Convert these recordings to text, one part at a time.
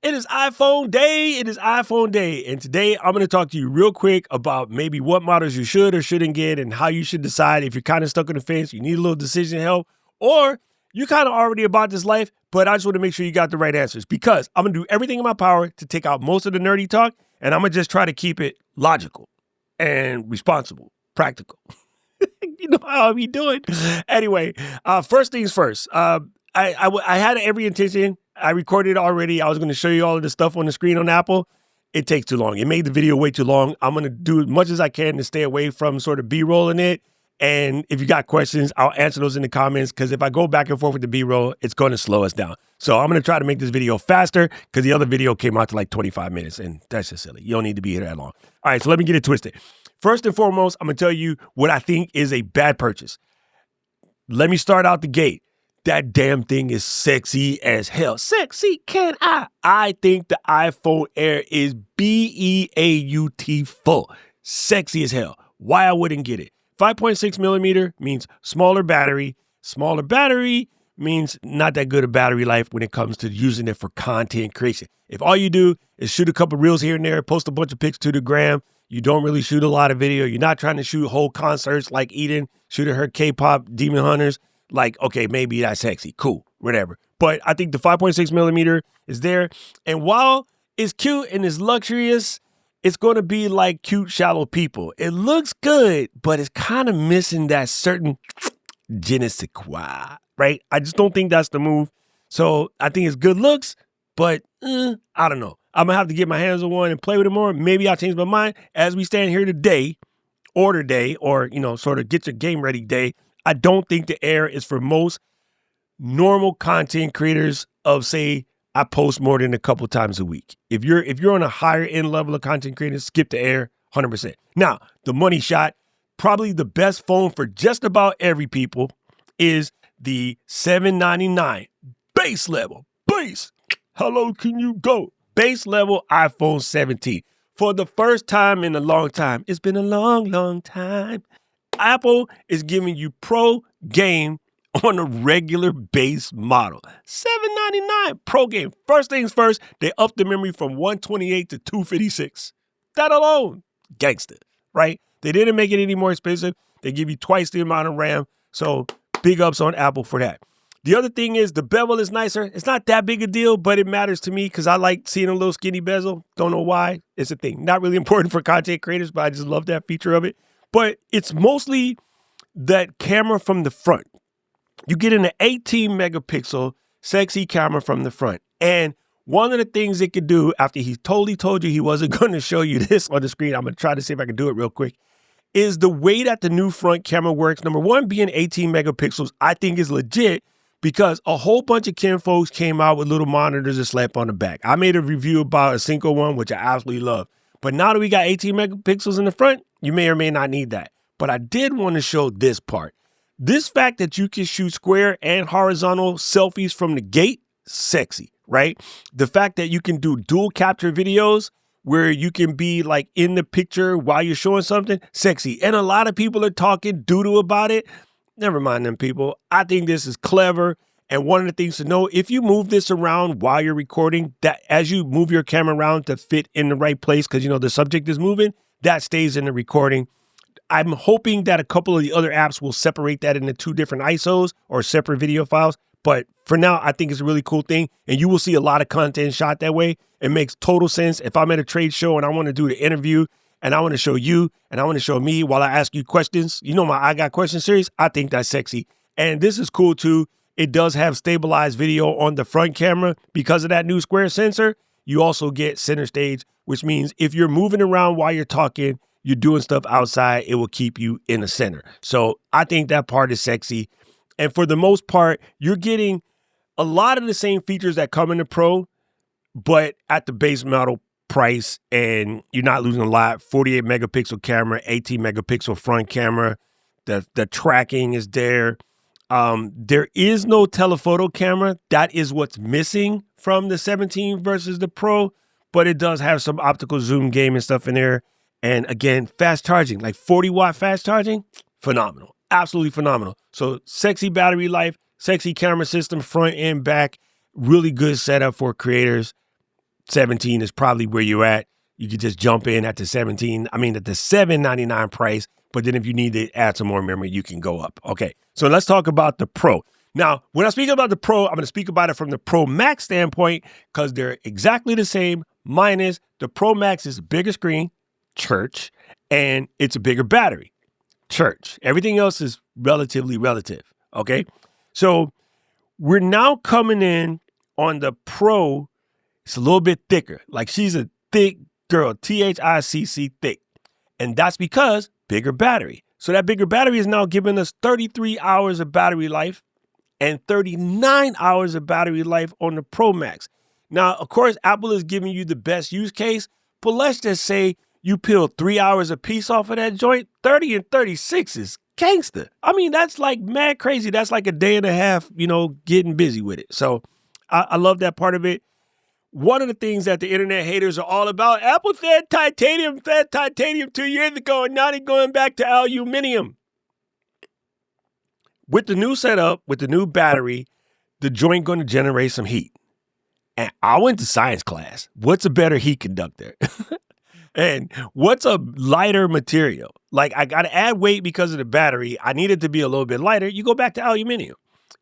It is iPhone day. It is iPhone day. And today I'm going to talk to you real quick about maybe what models you should or shouldn't get and how you should decide if you're kind of stuck on the fence, you need a little decision help, or you're kind of already about this life, but I just want to make sure you got the right answers because I'm going to do everything in my power to take out most of the nerdy talk, and I'm going to just try to keep it logical and responsible, practical. You know how I be doing. Anyway, first things first. I had every intention. I recorded it already. I was going to show you all of the stuff on the screen on Apple. It takes too long. It made the video way too long. I'm going to do as much as I can to stay away from sort of B-roll in it. And if you got questions, I'll answer those in the comments because if I go back and forth with the B-roll, it's going to slow us down. So I'm going to try to make this video faster because the other video came out to like 25 minutes and that's just silly. You don't need to be here that long. All right, so let me get it twisted. First and foremost, I'm going to tell you what I think is a bad purchase. Let me start out the gate. That damn thing is sexy as hell. Sexy can I? I think the iPhone Air is beautiful. Sexy as hell. Why I wouldn't get it? 5.6 millimeter means smaller battery. Smaller battery means not that good a battery life when it comes to using it for content creation. If all you do is shoot a couple reels here and there, post a bunch of pics to the gram, you don't really shoot a lot of video. You're not trying to shoot whole concerts like Eden, shooting her K-pop Demon Hunters. Like, okay, maybe that's sexy. Cool, whatever. But I think the 5.6 millimeter is there. And while it's cute and it's luxurious, it's going to be like cute, shallow people. It looks good, but it's kind of missing that certain je ne sais quoi, right? I just don't think that's the move. So I think it's good looks, but I don't know. I'm going to have to get my hands on one and play with it more. Maybe I'll change my mind as we stand here today, order day, or, sort of get your game ready day. I don't think the Air is for most normal content creators of, say, I post more than a couple times a week. If you're on a higher end level of content creators, skip the Air 100%. Now, the money shot, probably the best phone for just about every people is the $799 base level. Base. How low can you go? Base level iPhone 17. For the first time in a long time, it's been a long, long time, Apple is giving you pro game on a regular base model. $799 pro game. First things first, they upped the memory from 128 to 256. That alone, gangster, right? They didn't make it any more expensive. They give you twice the amount of RAM. So big ups on Apple for that. The other thing is the bevel is nicer. It's not that big a deal, but it matters to me because I like seeing a little skinny bezel. Don't know why. It's a thing. Not really important for content creators, but I just love that feature of it. But it's mostly that camera from the front. You get an 18 megapixel sexy camera from the front. And one of the things it could do after he totally told you he wasn't going to show you this on the screen, I'm going to try to see if I can do it real quick, is the way that the new front camera works. Number one, being 18 megapixels, I think is legit because a whole bunch of Ken folks came out with little monitors that slap on the back. I made a review about a Cinco one, which I absolutely love. But now that we got 18 megapixels in the front, you may or may not need that. But I did want to show this part. This fact that you can shoot square and horizontal selfies from the gate, sexy, right? The fact that you can do dual capture videos where you can be like in the picture while you're showing something, sexy. And a lot of people are talking doo-doo about it. Never mind them people. I think this is clever. And one of the things to know, if you move this around while you're recording, that as you move your camera around to fit in the right place, because, the subject is moving, that stays in the recording. I'm hoping that a couple of the other apps will separate that into two different ISOs or separate video files. But for now, I think it's a really cool thing. And you will see a lot of content shot that way. It makes total sense. If I'm at a trade show and I want to do the interview and I want to show you and I want to show me while I ask you questions, my I Got Questions series, I think that's sexy. And this is cool too. It does have stabilized video on the front camera because of that new square sensor. You also get center stage, which means if you're moving around while you're talking, you're doing stuff outside, it will keep you in the center. So I think that part is sexy. And for the most part, you're getting a lot of the same features that come in the Pro, but at the base model price, and you're not losing a lot. 48 megapixel camera, 18 megapixel front camera. The tracking is there. There is no telephoto camera. That is what's missing from the 17 versus the Pro, but it does have some optical zoom game and stuff in there. And again, fast charging, like 40-watt fast charging, phenomenal, absolutely phenomenal. So sexy battery life, sexy camera system, front and back, really good setup for creators. 17 is probably where you're at. You could just jump in at the $799 price. But then if you need to add some more memory, you can go up. Okay, so let's talk about the Pro. Now, when I speak about the Pro, I'm going to speak about it from the Pro Max standpoint because they're exactly the same, minus the Pro Max is a bigger screen, church, and it's a bigger battery, church. Everything else is relatively relative, okay? So we're now coming in on the Pro. It's a little bit thicker. Like she's a thick girl, THICC thick. And that's because bigger battery. So that bigger battery is now giving us 33 hours of battery life and 39 hours of battery life on the Pro Max. Now, of course, Apple is giving you the best use case, but let's just say you peel 3 hours a piece off of that joint, 30 and 36 is gangster. I mean, that's like mad crazy. That's like a day and a half, getting busy with it. So I love that part of it. One of the things that the internet haters are all about, Apple fed titanium 2 years ago, and now they're going back to aluminum. With the new setup, with the new battery, the joint going to generate some heat. And I went to science class. What's a better heat conductor? And what's a lighter material? Like I got to add weight because of the battery. I need it to be a little bit lighter. You go back to aluminum.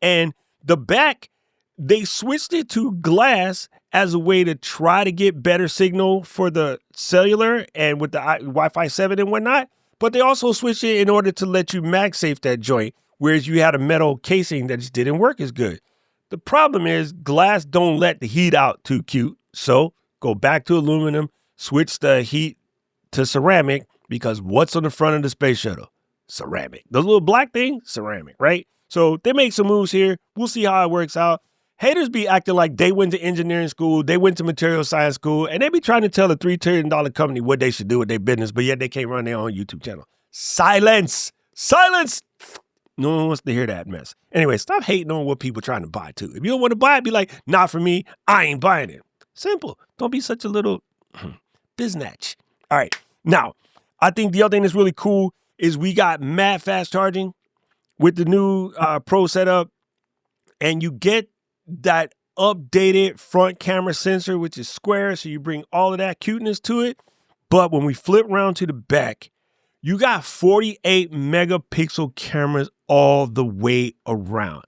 And the back, they switched it to glass as a way to try to get better signal for the cellular and with the Wi-Fi 7 and whatnot. But they also switched it in order to let you MagSafe that joint, whereas you had a metal casing that just didn't work as good. The problem is glass don't let the heat out too cute. So go back to aluminum, switch the heat to ceramic, because what's on the front of the space shuttle? Ceramic. The little black thing, ceramic, right? So they make some moves here. We'll see how it works out. Haters be acting like they went to engineering school, they went to material science school, and they be trying to tell a $3 trillion company what they should do with their business, but yet they can't run their own YouTube channel. Silence! Silence! No one wants to hear that mess. Anyway, stop hating on what people are trying to buy too. If you don't want to buy it, be like, not for me, I ain't buying it. Simple. Don't be such a little biznatch. All right. Now, I think the other thing that's really cool is we got mad fast charging with the new Pro setup, and you get that updated front camera sensor, which is square, so you bring all of that cuteness to it. But when we flip around to the back, you got 48 megapixel cameras all the way around.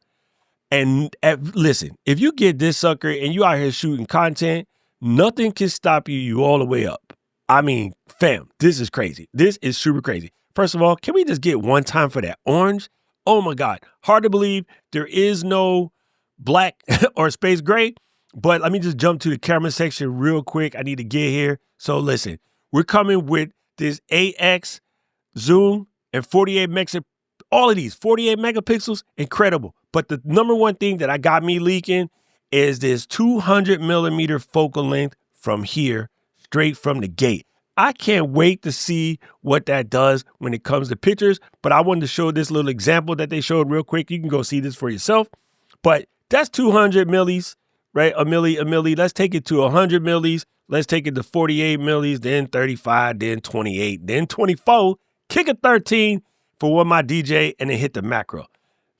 And listen, if you get this sucker and you out here shooting content, nothing can stop you all the way up. I mean, fam, this is crazy. This is super crazy. First of all, can we just get one time for that orange? Oh my God. Hard to believe there is no black or space gray, but let me just jump to the camera section real quick. I need to get here. So listen, we're coming with this 8X zoom and 48 megapixels. All of these 48 megapixels, incredible. But the number one thing that I got me leaking is this 200 millimeter focal length from here, straight from the gate. I can't wait to see what that does when it comes to pictures, but I wanted to show this little example that they showed real quick. You can go see this for yourself, but that's 200 millis, right? A milli. Let's take it to 100 millis. Let's take it to 48 millis, then 35, then 28, then 24, kick a 13 for what my DJ, and then hit the macro.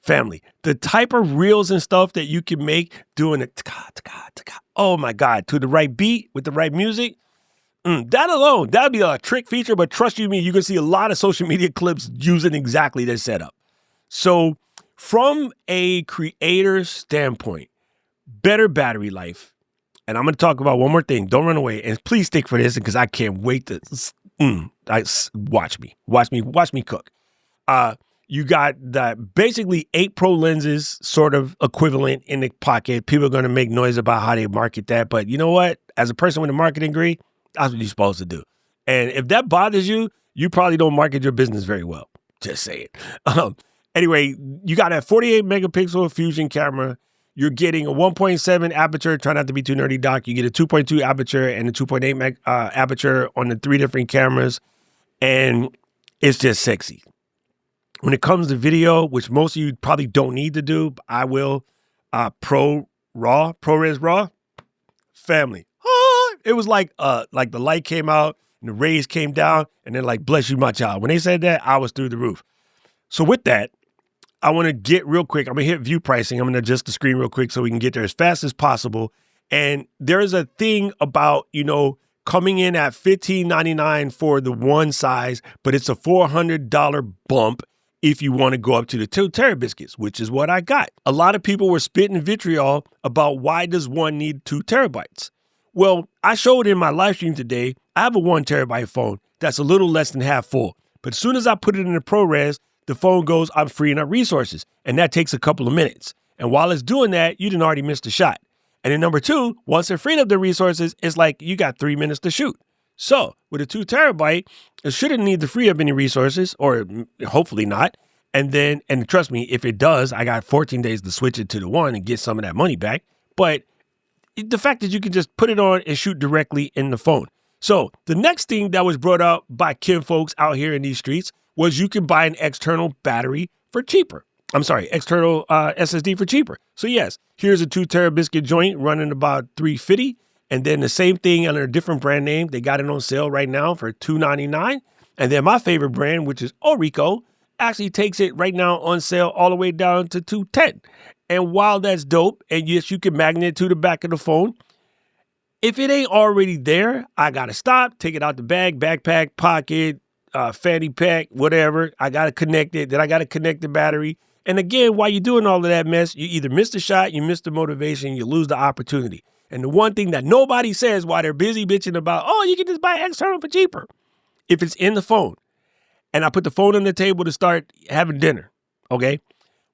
Family, the type of reels and stuff that you can make doing it, oh my God, to the right beat with the right music, that alone, that'd be a trick feature, but trust you me, you can see a lot of social media clips using exactly this setup. So from a creator standpoint, better battery life, and I'm going to talk about one more thing. Don't run away, and please stick for this because I can't wait to watch me cook. You got that basically 8 Pro lenses sort of equivalent in the pocket. People are going to make noise about how they market that. But you know what? As a person with a marketing degree, that's what you're supposed to do. And if that bothers you, you probably don't market your business very well. Just say it. Anyway, you got a 48 megapixel fusion camera. You're getting a 1.7 aperture. Try not to be too nerdy, Doc. You get a 2.2 aperture and a 2.8 aperture on the 3 different cameras. And it's just sexy. When it comes to video, which most of you probably don't need to do, but I will, ProRes RAW, family. It was like the light came out and the rays came down and then like, bless you, my child. When they said that, I was through the roof. So with that, I want to get real quick. I'm going to hit view pricing. I'm going to adjust the screen real quick so we can get there as fast as possible. And there's a thing about, coming in at $15.99 for the one size, but it's a $400 bump if you want to go up to the 2 terabiscuits, which is what I got. A lot of people were spitting vitriol about why does one need 2 terabytes? Well, I showed in my live stream today, I have a 1 terabyte phone that's a little less than half full. But as soon as I put it in the ProRes, the phone goes, I'm freeing up resources. And that takes a couple of minutes. And while it's doing that, you didn't already missed a shot. And then number 2, once it freed up the resources, it's like you got 3 minutes to shoot. So with a 2 terabyte, it shouldn't need to free up any resources, or hopefully not. And trust me, if it does, I got 14 days to switch it to the 1 and get some of that money back. But the fact that you can just put it on and shoot directly in the phone. So the next thing that was brought up by Kim folks out here in these streets was you can buy an external battery for cheaper. External SSD for cheaper. So yes, here's a 2 terabiscuit joint running about $350. And then the same thing under a different brand name. They got it on sale right now for $299. And then my favorite brand, which is Orico, actually takes it right now on sale all the way down to $210. And while that's dope, and yes, you can magnet it to the back of the phone, if it ain't already there, I got to stop, take it out the bag, backpack, pocket, fanny pack, whatever. I got to connect it. Then I got to connect the battery. And again, while you're doing all of that mess, you either miss the shot, you miss the motivation, you lose the opportunity. And the one thing that nobody says while they're busy bitching about, oh, you can just buy external for cheaper. If it's in the phone, and I put the phone on the table to start having dinner, okay?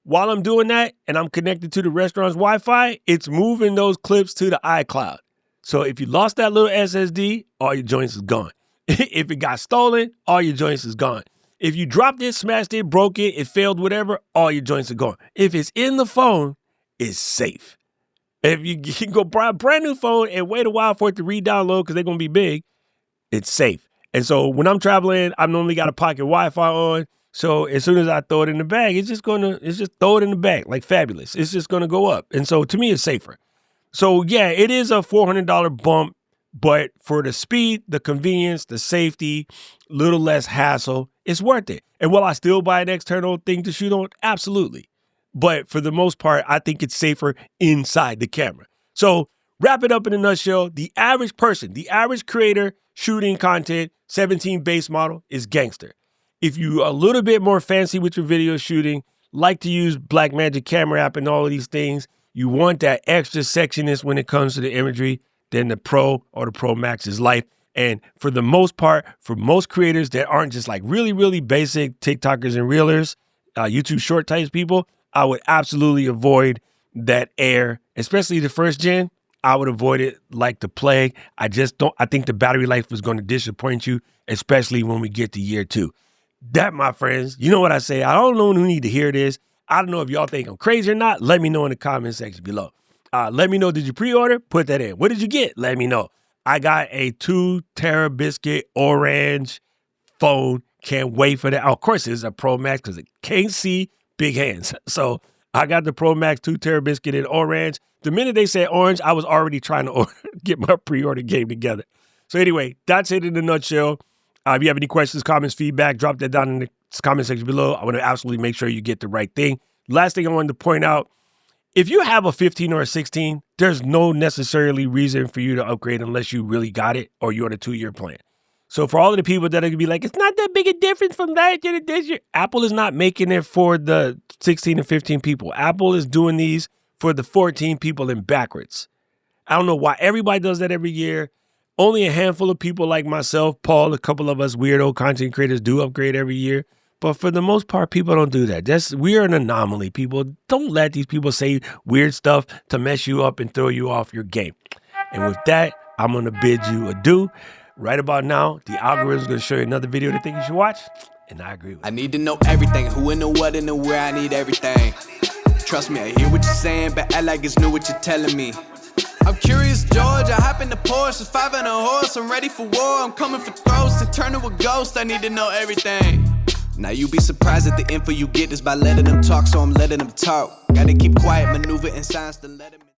While I'm doing that and I'm connected to the restaurant's Wi-Fi, it's moving those clips to the iCloud. So if you lost that little SSD, all your joints is gone. If it got stolen, all your joints is gone. If you dropped it, smashed it, broke it, it failed, whatever, all your joints are gone. If it's in the phone, it's safe. If you can go buy a brand new phone and wait a while for it to re-download because they're going to be big, it's safe. And so when I'm traveling, I've normally got a pocket Wi-Fi on. So as soon as I throw it in the bag, it's just throw it in the bag like fabulous. It's just going to go up. And so to me, it's safer. So yeah, it is a $400 bump, but for the speed, the convenience, the safety, little less hassle, it's worth it. And will I still buy an external thing to shoot on? Absolutely. But for the most part, I think it's safer inside the camera. So wrap it up in a nutshell. The average person, the average creator shooting content, 17 base model is gangster. If you are a little bit more fancy with your video shooting, like to use Blackmagic camera app and all of these things, you want that extra sexiness when it comes to the imagery, then the Pro or the Pro Max is life. And for the most part, for most creators that aren't just like really, really basic TikTokers and Reelers, YouTube short types people, I would absolutely avoid that Air, especially the first gen. I would avoid it like the plague. I think the battery life is going to disappoint you, especially when we get to year 2. That, my friends, you know what I say? I don't know who need to hear this. I don't know if y'all think I'm crazy or not. Let me know in the comment section below. Let me know, did you pre-order? Put that in. What did you get? Let me know. I got a 2 terabiscuit orange phone. Can't wait for that. Oh, of course, it's a Pro Max because it can't see big hands. So I got the Pro Max 2 terabiscuit in orange. The minute they said orange, I was already trying to get my pre-order game together. So anyway, that's it in a nutshell. If you have any questions, comments, feedback, drop that down in the comment section below. I want to absolutely make sure you get the right thing. Last thing I wanted to point out, if you have a 15 or a 16, there's no necessarily reason for you to upgrade unless you really got it or you're on a 2-year plan. So for all of the people that are going to be like, it's not that big a difference from that to this year, Apple is not making it for the 16 and 15 people. Apple is doing these for the 14 people and backwards. I don't know why everybody does that every year. Only a handful of people like myself, Paul, a couple of us weirdo content creators do upgrade every year. But for the most part, people don't do that. We're an anomaly, people. Don't let these people say weird stuff to mess you up and throw you off your game. And with that, I'm going to bid you adieu. Right about now, the algorithm is going to show you another video they think you should watch. And I agree with it. I need to know everything. Who and the what and the where. I need everything. Trust me, I hear what you're saying, but act like it's new what you're telling me. I'm curious, George. I hop in the Porsche, 5 and a horse. I'm ready for war. I'm coming for throats to turn to a ghost. I need to know everything. Now you be surprised at the info you get is by letting them talk, so I'm letting them talk. Gotta keep quiet, maneuver in silence to let them